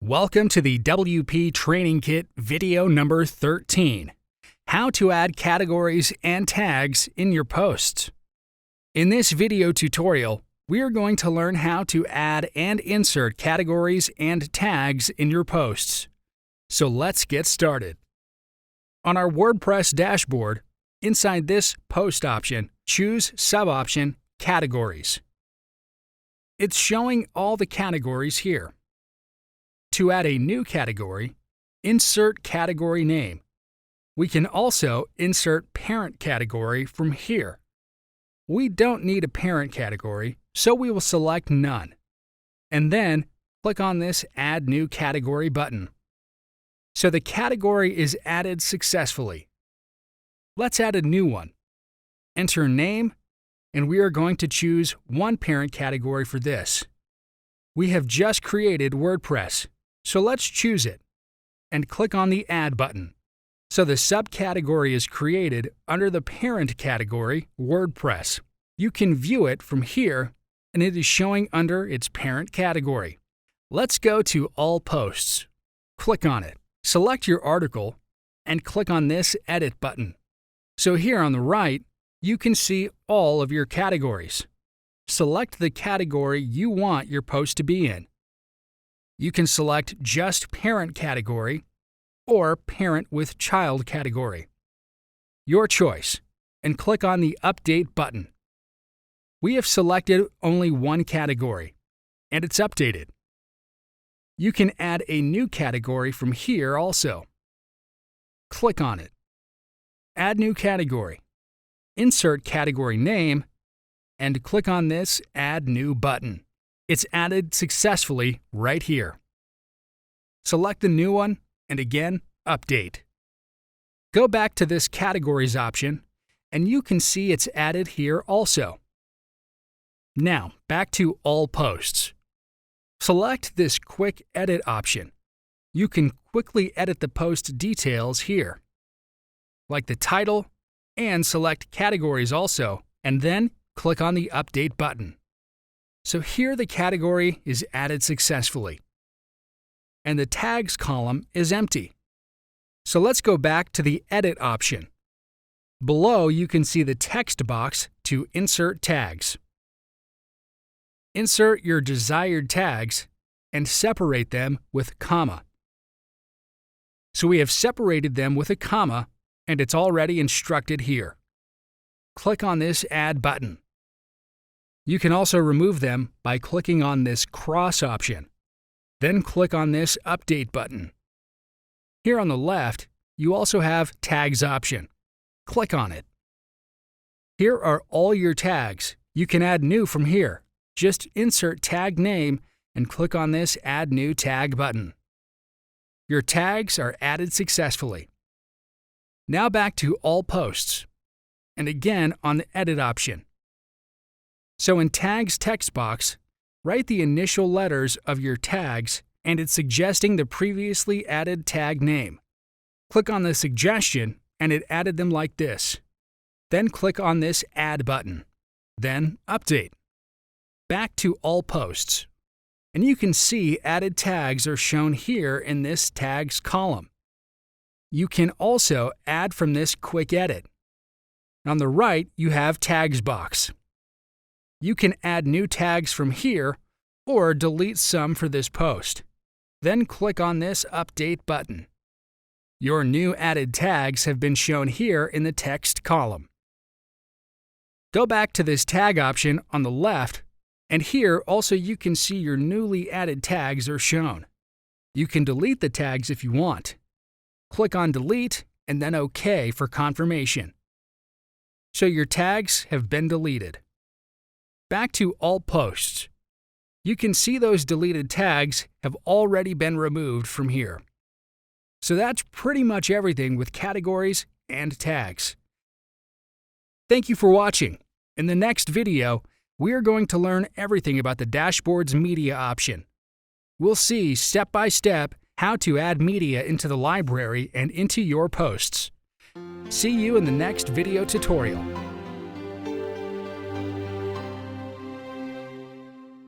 Welcome to the WP Training Kit video number 13, How to Add Categories and Tags in Your Posts. In this video tutorial, we are going to learn how to add and insert categories and tags in your posts. So let's get started. On our WordPress dashboard, inside this Post option, choose sub-option Categories. It's showing all the categories here. To add a new category, insert category name. We can also insert parent category from here. We don't need a parent category, so we will select None. And then click on this Add New Category button. So the category is added successfully. Let's add a new one. Enter name, and we are going to choose one parent category for this. We have just created WordPress, so let's choose it, and click on the Add button. So the subcategory is created under the parent category, WordPress. You can view it from here, and it is showing under its parent category. Let's go to All Posts. Click on it. Select your article, and click on this Edit button. So here on the right, you can see all of your categories. Select the category you want your post to be in. You can select just Parent category or Parent with Child category. Your choice, and click on the Update button. We have selected only one category, and it's updated. You can add a new category from here also. Click on it. Add new category. Insert category name, and click on this Add New button. It's added successfully right here. Select the new one, and again, update. Go back to this Categories option, and you can see it's added here also. Now, back to All Posts. Select this Quick Edit option. You can quickly edit the post details here, like the title, and select Categories also, and then click on the Update button. So here the category is added successfully, and the Tags column is empty. So let's go back to the Edit option. Below you can see the text box to insert tags. Insert your desired tags and separate them with comma. So we have separated them with a comma, and it's already instructed here. Click on this Add button. You can also remove them by clicking on this Cross option. Then click on this Update button. Here on the left, you also have Tags option. Click on it. Here are all your tags. You can add new from here. Just insert tag name and click on this Add New Tag button. Your tags are added successfully. Now back to All Posts, and again on the Edit option. So in Tags text box, write the initial letters of your tags, and it's suggesting the previously added tag name. Click on the suggestion, and it added them like this. Then click on this Add button. Then Update. Back to All Posts, and you can see added tags are shown here in this Tags column. You can also add from this Quick Edit. On the right, you have Tags box. You can add new tags from here or delete some for this post. Then click on this Update button. Your new added tags have been shown here in the text column. Go back to this Tag option on the left, and here also you can see your newly added tags are shown. You can delete the tags if you want. Click on Delete and then OK for confirmation. So your tags have been deleted. Back to All Posts. You can see those deleted tags have already been removed from here. So that's pretty much everything with categories and tags. Thank you for watching. In the next video, we are going to learn everything about the dashboard's media option. We'll see step by step how to add media into the library and into your posts. See you in the next video tutorial.